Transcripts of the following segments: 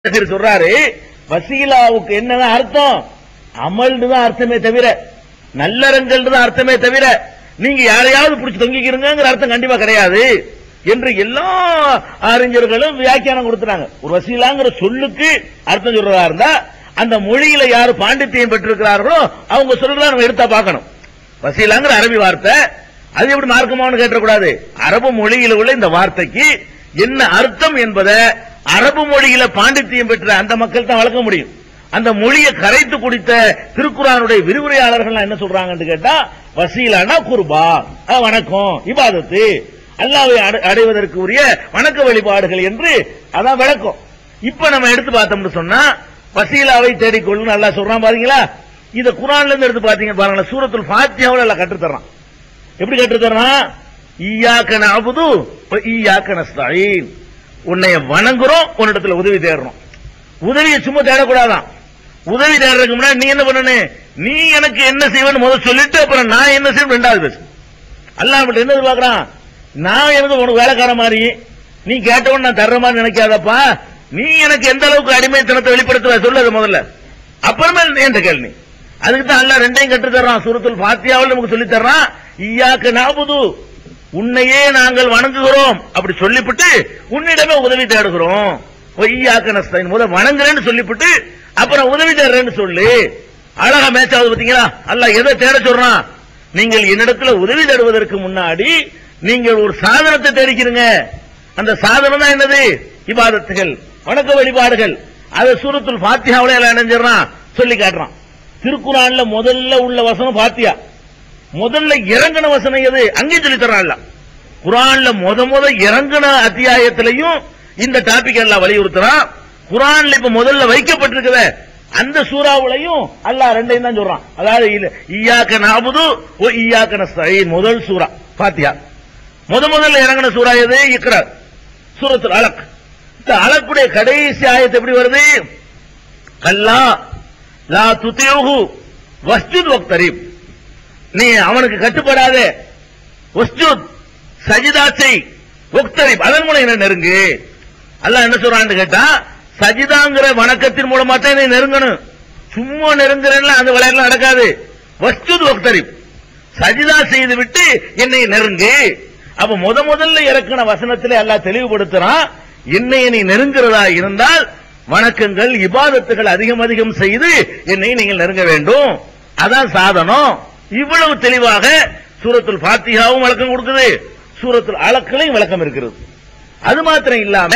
சொல்றாரு வசீலாவுக்கு என்ன அர்த்தம்? அமல்னு தான் அர்த்தமே தவிர, நல்லறங்கள் தான் அர்த்தமே தவிர, நீங்க யாரையாவது பிடிச்சி தொங்கிக்கிறீங்கிற அர்த்தம் கண்டிப்பா கிடையாது என்று எல்லா அறிஞர்களும் வியாக்கியானம் கொடுத்துறாங்க. ஒரு வசீலாங்கிற சொல்லுக்கு அர்த்தம் சொல்றதா இருந்தா அந்த மொழியில யாரு பாண்டித்தியம் பெற்றிருக்கிறார்களோ அவங்க சொல்றதா நம்ம எடுத்தா பார்க்கணும். வசீலாங்கிற அரபி வார்த்தை அது எப்படி மார்க்கமானு கேட்டக்கூடாது. அரபு மொழியில உள்ள இந்த வார்த்தைக்கு என்ன அர்த்தம் என்பதை அரபு மொழியில பாண்டித்தியம் பெற்ற அந்த மக்கள் தான் வளர்க்க முடியும். அந்த மொழியை கரைத்து குடித்த திருக்குர்ஆனுடைய விரிவுரையாளர்கள் என்ன சொல்றாங்கன்னு கேட்டா, வசீலானா குர்பா, வணக்கம், இபாதத்து, அல்லாஹ்வை அடைவதற்கு உரிய வணக்க வழிபாடுகள் என்று அதான் விளக்கம். இப்ப நம்ம எடுத்து பார்த்தோம்னு சொன்னா வசீலாவை தேடிக்கொள்ளும் அல்லாஹ் சொல்றான் பாத்தீங்களா. இத குர்ஆன்ல இருந்து எடுத்து பாத்தீங்க பாருங்க, சூரத்துல் ஃபாத்திஹாவுல அல்லாஹ் கற்று தர்றான். எப்படி கற்று தர்றான்? ஈயாக்க நஅபுது வ ஈயாக்க நஸ்தஈன், உன்னை வணங்குறோம், உன்னிடத்துல உதவி தேடுறோம். உதவியை சும்மா தேடக்கூடாதான். உதவி தேடுறதுக்கு முன்னாடி நீ என்ன பண்ணணும்? நீ எனக்கு என்ன செய்வேன்னு முதல் சொல்லிட்டு அப்புறம் நான் என்ன செய்வேன் ரெண்டாவது பேசு. அல்லாஹ் என்ன எதிர்பார்க்கிறான்? நான் எனக்கு உனக்கு வேலைக்கார மாதிரி, நீ கேட்டவன் நான் தர்ற மாதிரி நினைக்காதப்பா. நீ எனக்கு எந்த அளவுக்கு அடிமைத்தனத்தை வெளிப்படுத்துவ சொல்லு முதல்ல, அப்புறமே என்ற கேள்வி. அதுக்கு தான் அல்லாஹ் ரெண்டையும் கற்று தர்றான். சூரத்துல் ஃபாத்திஹாவில் நமக்கு சொல்லி தர்றான். ஈயாக்க நஅபுது, உன்னையே நாங்கள் வணங்குகிறோம் அப்படி சொல்லிவிட்டு உன்னிடமே உதவி தேடுகிறோம். ஈயாக்க நஸ்தஈன், முதல் வணங்குறேன்னு சொல்லிவிட்டு அப்புறம் உதவி தேடுறேன்னு சொல்லு. அழகா மேட்ச் ஆகுது பாத்தீங்களா? அல்லாஹ் எதை தேட சொல்றான்? நீங்கள் என்னிடத்துல உதவி தேடுவதற்கு முன்னாடி நீங்கள் ஒரு சாதனத்தை தேடிக்கிறீங்க. அந்த சாதனம் தான் என்னது? இபாதத்துகள், வணக்க வழிபாடுகள். அதை சூரத்துல் ஃபாத்திஹாவுல எல்லாம் இணைஞ்சிடறான், சொல்லி காட்டுறான். திருக்குர்ஆன்ல முதல்ல உள்ள வசனம் ஃபாத்திஹா, முதல்ல இறங்கின வசனம் எது அங்கே சொல்லி தர்றான். குர்ஆன்ல முத இறங்கின அத்தியாயத்திலையும் இந்த டாபிக் எல்லாம் வலியுறுத்துறான். குர்ஆன்ல இப்ப முதல்ல வைக்கப்பட்டிருக்கிற அந்த சூறாவுலையும் அல்லாஹ் ரெண்டையும் தான் சொல்றான். அதாவது ஈயாக்க நஅபுது வ ஈயாக்க நஸ்தஈன் முதல் சூரா ஃபாத்திஹா. முதல்ல இறங்கின சூரா எது? இக்ரா, சூரத்துல் அலக். இந்த அலக்குடைய கடைசி ஆயத்து எப்படி வருது? கல்லா லா துதிஉஹு வஸ்ஜுத் வக்தரிப், நீ அவனுக்கு கட்டுப்படாத, வஸ்ஜுத் சஜிதா செய், வக்தரிப் அதன் மூலம் என்ன நெருங்கு. அல்லாஹ் என்ன சொல்றான்னு கேட்டா, சஜிதாங்கிற வணக்கத்தின் மூலமா தான் நீ நெருங்கணும். சும்மா நெருங்குறேன்ல அந்த விளையாட்டுல நடக்காது. வஸ்ஜுத் வக்தரிப், சஜிதா செய்து விட்டு என்னை நெருங்கு. அப்ப முதல்ல இறக்கின வசனத்திலே அல்லாஹ் தெளிவுபடுத்துறான், என்னை நீ நெருங்குறதா இருந்தால் வணக்கங்கள் இபாதத்துகள் அதிகம் செய்து என்னை நீங்கள் நெருங்க வேண்டும், அதான் சாதனம். இவ்வளவு தெளிவாக சூரத்துல் ஃபாத்திஹாவும் விளக்கம் கொடுக்குது, சூரத்துல் அலக்லையும் விளக்கம் இருக்கிறது. அது மாத்திரம் இல்லாம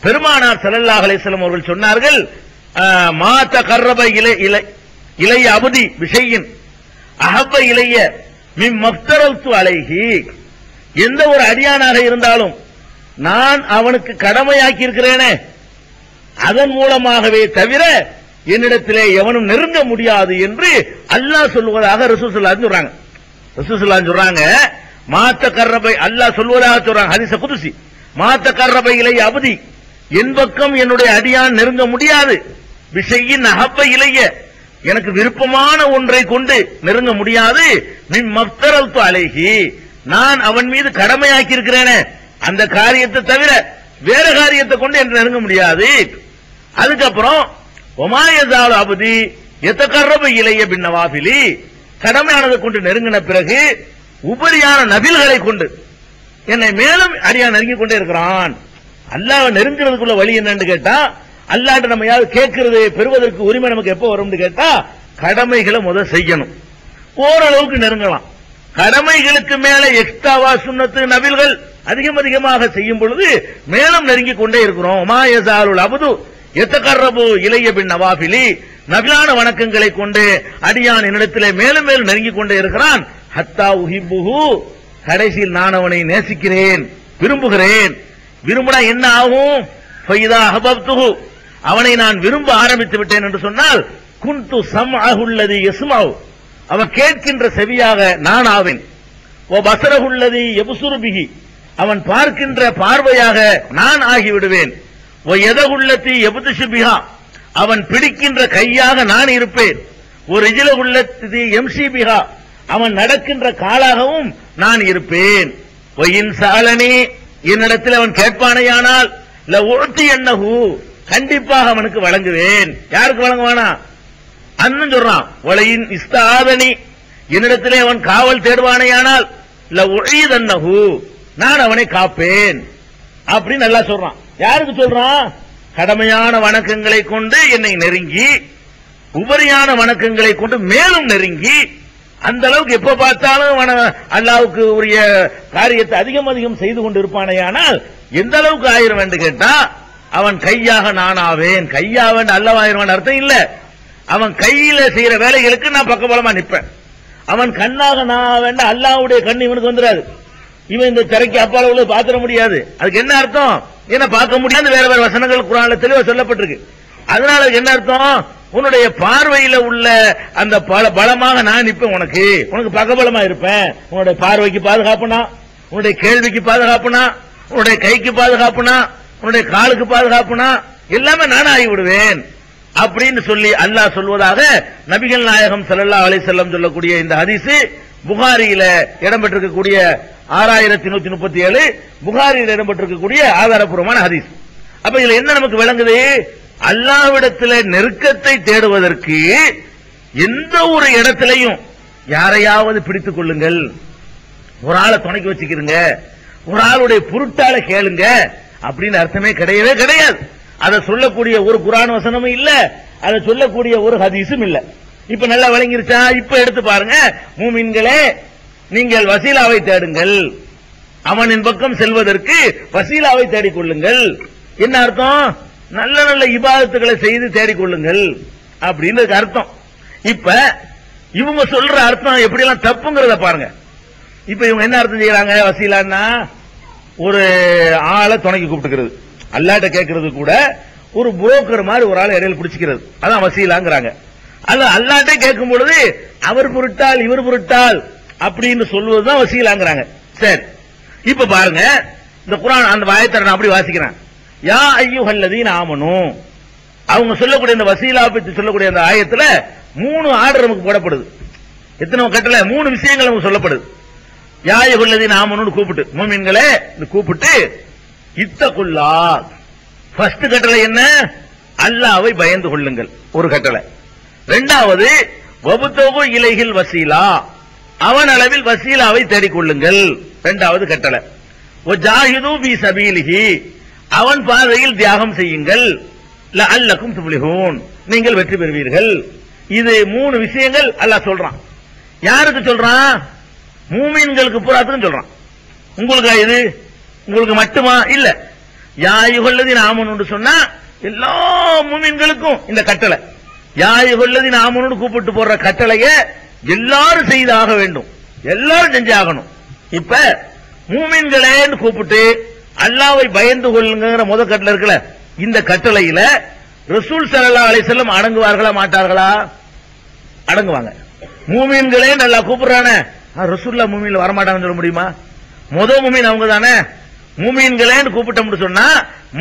பெருமானார் ஸல்லல்லாஹு அலைஹி வஸல்லம் அவர்கள் சொன்னார்கள், மா தகர்ரப இலைய அபதி பிஷையின் அஹப்ப இலைய மிம் மஃப்தரல்து அலைஹி, எந்த ஒரு அடியானாக இருந்தாலும் நான் அவனுக்கு கடமையாக்கி இருக்கிறேனே அதன் மூலமாகவே தவிர என்னிடத்திலே எவனும் நெருங்க முடியாது என்று அல்லாஹ் சொல்வதாக ரசூல் ஸல்லல்லாஹு சொல்றாங்க. ரசூல் ஸல்லல்லாஹு சொல்றாங்க, மாத்த கர்ரபை அல்லாஹ் சொல்வதாக சொல்றாங்க, ஹதீஸ் குதுசி. மாத்த கர்ரபை இலைய அபதி, என் பக்கம் என்னுடைய அடியான் நெருங்க முடியாது, பிஷையின் அஹப்ப இலைய, எனக்கு விருப்பமான ஒன்றை கொண்டு நெருங்க முடியாது, மின் மஃப்தரல்து அலைஹி, நான் அவன் மீது கடமையாக்கி இருக்கிறேனே அந்த காரியத்தை தவிர வேற காரியத்தை கொண்டு என்று நெருங்க முடியாது. அதுக்கப்புறம் ஒமாயசால் அபதி எத்தகர்ரப இலைய பின்னவாபிலி, கடமையானதை கொண்டு நெருங்கின பிறகு உபரியான நபில்களை கொண்டு என்னை மேலும் அடியான் நெருங்கிக் கொண்டே இருக்கிறான். அல்லாஹ் நெருங்கிறதுக்குள்ள வழி என்னன்னு கேட்டா, அல்லாஹ்ட்ட நம்ம யாரும் கேட்கிறது பெறுவதற்கு உரிமை நமக்கு எப்ப வரும்னு கேட்டா, கடமைகளை முதல் செய்யணும், ஓரளவுக்கு நெருங்கலாம். கடமைகளுக்கு மேல எக்ஸ்ட்ராவா சுன்னத்து நபில்கள் அதிகமாக செய்யும் பொழுது மேலும் நெருங்கிக் கொண்டே இருக்கிறோம். மாயசாலுல் அபது எத்தகர்ரபு இலைய பின் நவாபிலி, நபிலான வணக்கங்களை கொண்டு அடியான் என்னிடத்திலே மேலும் நெருங்கிக் கொண்டே இருக்கிறான். ஹத்தா உஹிப்புஹு, கடைசியில் நான் அவனை நேசிக்கிறேன், விரும்புகிறேன். விரும்பினா என்ன ஆகும்? ஃபைதா அஹபப்துஹு, அவனை நான் விரும்ப ஆரம்பித்து விட்டேன் என்று சொன்னால், குன்து சம்அஹுல்லதி யஸ்மஉ, அவன் கேட்கின்ற செவியாக நான் ஆவேன். ஓ பஸரஹுல்லதி யப்சுரு பிஹி, அவன் பார்க்கின்ற பார்வையாக நான் ஆகிவிடுவேன். ஓ யதஹுல்லதி யப்துஷு பிஹா, அவன் பிடிக்கின்ற கையாக நான் இருப்பேன். ஒரு ரிஜ்லஹுல்லதி யம்ஷி பிஹா, அவன் நடக்கின்ற காலாகவும் நான் இருப்பேன். ஒ இன் சஅலனி, என்னிடத்தில் அவன் கேட்பானேயானால் ல உஅதி அன்னஹு, கண்டிப்பாக அவனுக்கு வழங்குவேன். யாருக்கு வழங்குவானா? அண்ணன் சொல்றான், வலையின் இஸ்தாதனி, என்னிடத்திலே அவன் காவல் தேடுவானேயானால் லஉஈதன்னஹு, நான் அவனை காப்பேன் அப்படின்னு நல்லா சொல்றான். யாருக்கு சொல்றான்? கடமையான வணக்கங்களை கொண்டு என்னை நெருங்கி, உபரியான வணக்கங்களை கொண்டு மேலும் நெருங்கி, அந்த அளவுக்கு எப்ப பார்த்தாலும் அல்லாவுக்கு உரிய காரியத்தை அதிகம் அதிகம் செய்து கொண்டு இருப்பானேயானால் எந்த அளவுக்கு ஆயிரம் என்று கேட்டா, அவன் கையாக நான் ஆவேன். கையாவன் அல்லவாயிரம் அர்த்தம் இல்ல, அவன் கையில செய்யற வேலைகளுக்கு நான் பக்கபலமா நிற்பேன். அவன் கண்ணாக நான் வேண்ட அல்லாவுடைய கண் இவனுக்கு வந்துடாது. இவன் இந்த திரைக்கு அப்பால உள்ள பாத்திர முடியாது. அதுக்கு என்ன அர்த்தம்? என்ன பார்க்க முடியாது. வேற வேற வசனங்கள் குர்ஆன்ல தெளிவா சொல்லப்பட்டிருக்கு. அதனால என்ன அர்த்தம்? உன்னுடைய பார்வையில உள்ள அந்த பலமாக நான் நிற்பேன். உனக்கு பக்கபலமா இருப்பேன். உன்னுடைய பார்வைக்கு பாதுகாப்புனா, உன்னுடைய கேள்விக்கு பாதுகாப்புனா, உன்னுடைய கைக்கு பாதுகாப்புனா, உன்னுடைய காலுக்கு பாதுகாப்புனா எல்லாமே நான் ஆகி விடுவேன் அப்படின்னு சொல்லி அல்லாஹ் சொல்வதாக நபிகள் நாயகம் ஸல்லல்லாஹு அலைஹி வஸல்லம் சொல்லக்கூடிய இந்த ஹதீஸ் புகாரியில இடம்பெற்றிருக்கக்கூடிய 6137 புகாரியில் இடம்பெற்றிருக்கக்கூடிய ஆதாரப்பூர்வமான ஹதீஸ். அப்ப இதுல என்ன நமக்கு விளங்குது? அல்லாஹ்விடத்தில் நெருக்கத்தை தேடுவதற்கு எந்த ஒரு இடத்திலையும் யாரையாவது பிடித்துக் கொள்ளுங்கள், ஒரு ஆளை துணைக்கு வச்சுக்கிறீங்க, ஒரு ஆளுடைய பொருட்டால கேளுங்க அப்படின்னு அர்த்தமே கிடையவே கிடையாது. அதை சொல்லக்கூடிய ஒரு குர்ஆன் வசனமும் இல்ல, அதை சொல்லக்கூடிய ஒரு ஹதீஸும் இல்ல. இப்ப நல்லா விளங்கிருச்சா? இப்ப எடுத்து பாருங்க, மூமின்களே நீங்கள் வசீலாவை தேடுங்கள், அவனின் பக்கம் செல்வதற்கு வசீலாவை தேடிக்கொள்ளுங்கள். என்ன அர்த்தம்? நல்ல நல்ல இபாதத்துகளை செய்து தேடிக்கொள்ளுங்கள் அப்படின்னு அர்த்தம். இப்ப இவங்க சொல்ற அர்த்தம் எப்படி எல்லாம் தப்புங்கிறத பாருங்க. இப்ப இவங்க என்ன அர்த்தம் செய்யறாங்க? வசீலான்னா ஒரு ஆளை துணைக்கு கூப்பிட்டுக்கிறது, அல்லாட்ட கேட்கறது கூட ஒரு புரோக்கர் மாதிரி ஒரு ஆளை இடையில பிடிச்சிக்கிறது, அதான் வசீலாங்கிறாங்க. அல்லாட்டே கேட்கும் பொழுது அவர் பொருட்டால் இவர் பொருட்டால் அப்படின்னு சொல்வதுதான் வசீலாங்கிறாங்க. சரி, இப்ப பாருங்க, இந்த குர்ஆன் அந்த ஆயத்தை நான் அப்படி வாசிக்கிறேன். யா அய்யுஹல்லதீன ஆமனூ, அவங்க சொல்லக்கூடிய இந்த வசீலா பத்தி சொல்லக்கூடிய அந்த ஆயத்துல 3 ஆர்டர் நமக்கு போடப்படுது. எத்தனை கட்டளை? 3 விஷயங்கள் நமக்கு சொல்லப்படுது. யா அய்யுஹல்லதீன ஆமனூன்னு கூப்பிட்டு, மூமின்களே கூப்பிட்டு, இத்தகுல்லா, ஃபர்ஸ்ட் கட்டளை என்ன? அல்லாஹ்வை பயந்து கொள்ளுங்கள், ஒரு கட்டளை. இரண்டாவது வபுதகு இலைஹில் வசீலா, அவன் அளவில் வசீலாவை தேடிக்கொள்ளுங்கள், இரண்டாவது கட்டளை. வஜாஹிது ஃபீ சபீலிஹி, அவன் பாதையில் தியாகம் செய்யுங்கள், லஅல்லக்கும் துஃப்லிஹூன், நீங்கள் வெற்றி பெறுவீர்கள். இது 3 விஷயங்கள் அல்லாஹ் சொல்றான். யாருக்கு சொல்றான்? மூமின்களுக்கு பூராத்துக்கும் சொல்றான். உங்களுக்கு இது உங்களுக்கு மட்டுமா? இல்ல. யா அய்யுஹல்லதீன ஆமனூன்னு சொன்னா எல்லா மூமின்களுக்கும் இந்த கட்டளை. யா அய்யுஹல்லதீன ஆமனூன்னு கூப்பிட்டு போடுற கட்டளையை எல்லாரும் செய்தாக வேண்டும், எல்லாரும் செஞ்சாகணும். இப்ப மூமின்களேன்னு கூப்பிட்டு அல்லாஹ்வை பயந்து கொள்ளுங்கிற முதல் கட்டளை இருக்குல்ல, இந்த கட்டளையில ரசூல் ஸல்லல்லாஹு அலைஹி வஸல்லம் அடங்குவார்களா மாட்டார்களா? அடங்குவாங்க. மூமின்களே நல்லா கூப்பிடுறானே, ரசூலுல்லாஹ் மூமின்ல வரமாட்டாங்கன்னு சொல்ல முடியுமா? முதல் மூமின் அவங்க தானே. மூமின்களேன்னு கூப்பிட்டோம்னு சொன்னா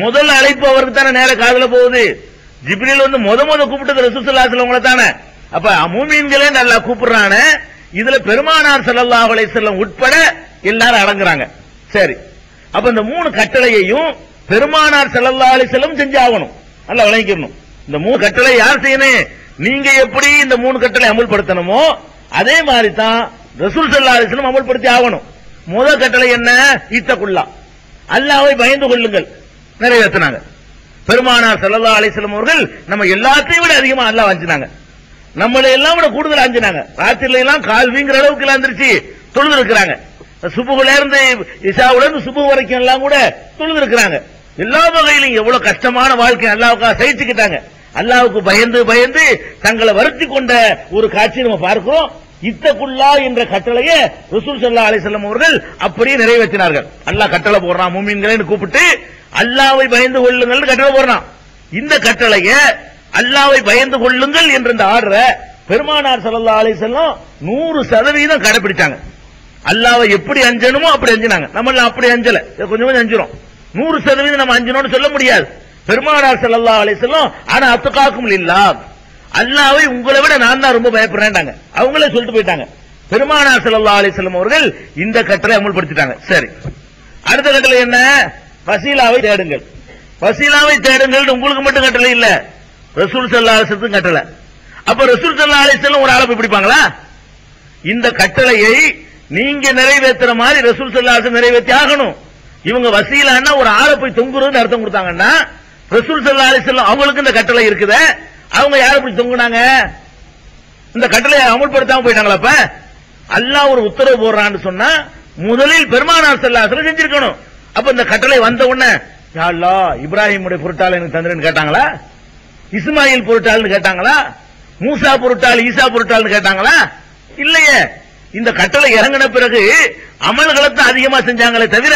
முதல் அழைப்பு அவருக்கு தானே நேர காதுல போகுது. ஜிப்ரீல் வந்து முத கூப்பிட்டது ரசூல் ஸல்லல்லாஹு அலைஹி வஸல்லம் தானே. அப்ப மூமின்களே நல்லா கூப்பிடுறானே, இதுல பெருமானார் ஸல்லல்லாஹு அலைஹி வஸல்லம் உட்பட எல்லாரும் அடங்குறாங்க. சரி, அப்ப இந்த 3 கட்டளையையும் பெருமானார் ஸல்லல்லாஹு அலைஹி வஸல்லம் செஞ்சாகணும், நல்லா விளங்கிக்கணும். இந்த 3 கட்டளை யார் செய்யணும்? நீங்க எப்படி இந்த 3 கட்டளை அமல்படுத்தணுமோ அதே மாதிரி தான் ரசூல் ஸல்லல்லாஹு அலைஹி வஸல்லம் அமல்படுத்தி ஆகணும். முதல் கட்டளை என்ன? இத்தகுல்லா, அல்லாஹ்வை பயந்து கொள்ளுங்கள், நிறைவேற்றினாங்க. பெருமானார் ஸல்லல்லாஹு அலைஹி வஸல்லம் அவர்கள் நம்ம எல்லாத்தையும் விட அதிகமா அல்லாஹ் அஞ்சினாங்க, நம்மளை எல்லாம் விட கூடுதல் அஞ்சினாங்க. ராத்திரில எல்லாம் கால் வீங்கிற அளவுக்கு எல்லாம் எந்திரிச்சு தொழுது இருக்கிறாங்க. சுபுகுல இருந்து இஷாவுல இருந்து சுபு வரைக்கும் எல்லாம் கூட தொழுது இருக்கிறாங்க. எல்லா வகையிலும் எவ்வளவு கஷ்டமான வாழ்க்கை அல்லாஹ்வுக்காக சகிச்சுக்கிட்டாங்க. அல்லாஹ்வுக்கு பயந்து பயந்து தங்களை வருத்தி கொண்ட ஒரு காட்சி நம்ம பார்க்கிறோம். இத்தகுல்லா என்ற கட்டளையை ரசூல் ஸல்லல்லாஹு அலைஹி வஸல்லம் அவர்கள் அப்படியே நிறைவேற்றினார்கள். அல்லாஹ் கட்டளை போடுறான், மூமின்களேன்னு கூப்பிட்டு அல்லாஹ்வை பயந்து கொள்ளுங்கள் கட்டளை போடுறான். இந்த கட்டளையை அல்லாஹ்வை பயந்து கொள்ளுங்கள் என்ற இந்த ஆர்டரை பெருமானார் ஸல்லல்லாஹு அலைஹி வஸல்லம் 100% கடைபிடிச்சாங்க. அல்லாஹ்வை எப்படி அஞ்சணுமோ அப்படி அஞ்சினாங்க. நம்ம அப்படி அஞ்சல, கொஞ்சம் கொஞ்சம் அஞ்சுறோம். 100% நம்ம அஞ்சணும்னு சொல்ல முடியாது. பெருமானார் ஸல்லல்லாஹு அலைஹி வஸல்லம் ஆனா அத்துகாக்கும் லில்லாஹ், அல்லாஹ்வை உங்களை விட நான் தான் ரொம்ப பயப்படுறேன்டாங்க. அவங்களே சொல்லிட்டு போயிட்டாங்க. பெருமானார் ஸல்லல்லாஹு அலைஹி வஸல்லம் அவர்கள் இந்த கட்டளை அமல்படுத்திட்டாங்க. சரி, அடுத்த கட்டளை என்ன? வசீலாவை தேடுங்கள். வசீலாவை தேடுங்கள் உங்களுக்கு மட்டும் கட்டளை இல்ல, ரசூல் ஸல்லல்லாஹு அலைஹி வஸல்லம் கட்டளை. அப்ப ரசூல் ஸல்லல்லாஹு அலைஹி வஸல்லம் ஒரு ஆளை போய் பிடிப்பாங்களா? இந்த கட்டளையை நீங்க நிறைவேற்றுற மாதிரி ரசூல் ஸல்லல்லாஹு அலைஹி வஸல்லம் நிறைவேற்றி ஆகணும். இவங்க வசீலான்னா ஒரு ஆளை போய் தொங்குறதுன்னு அர்த்தம் கொடுத்தாங்கன்னா ரசூல் ஸல்லல்லாஹு அலைஹி வஸல்லம் அவங்களுக்கு இந்த கட்டளை இருக்குதே, அவங்க யாரை போய் தொங்குனாங்க? இந்த கட்டளையை அமல்படுத்தாம போயிட்டாங்களா? அப்ப அல்லாஹ் ஒரு உத்தரவு போடுறான்னு சொன்னா முதலில் பெருமானார் ஸல்லல்லாஹு அலைஹி வஸல்லம் செஞ்சிருக்கணும். அப்ப இந்த கட்டளை வந்த உடனே யா அல்லாஹ் இப்ராஹிமுடைய பொருட்டால் எனக்கு தந்திரன்னு கேட்டாங்களா? இஸ்மாயில் பொருட்டால்னு கேட்டாங்களா? மூசா பொருட்டால் ஈசா பொருட்டால்னு கேட்டாங்களா? இல்லையே. இந்த கட்டளை இறங்கின பிறகு அமல்களை தான் அதிகமா செஞ்சாங்களே தவிர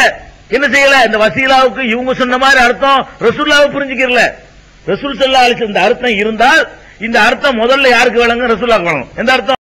என்ன செய்யல? இந்த வசீலாவுக்கு இவங்க சொன்ன மாதிரி அர்த்தம் ரசூலுல்லாஹ் புரிஞ்சுக்கிறல. ரசூல் ஸல்லல்லாஹு அலைஹி வஸல்லம் இந்த அர்த்தம் இருந்தால் இந்த அர்த்தம் முதல்ல யாருக்கு வழங்கும்? ரசூலுல்லாஹ்க்கு வழங்கும். எந்த அர்த்தம்?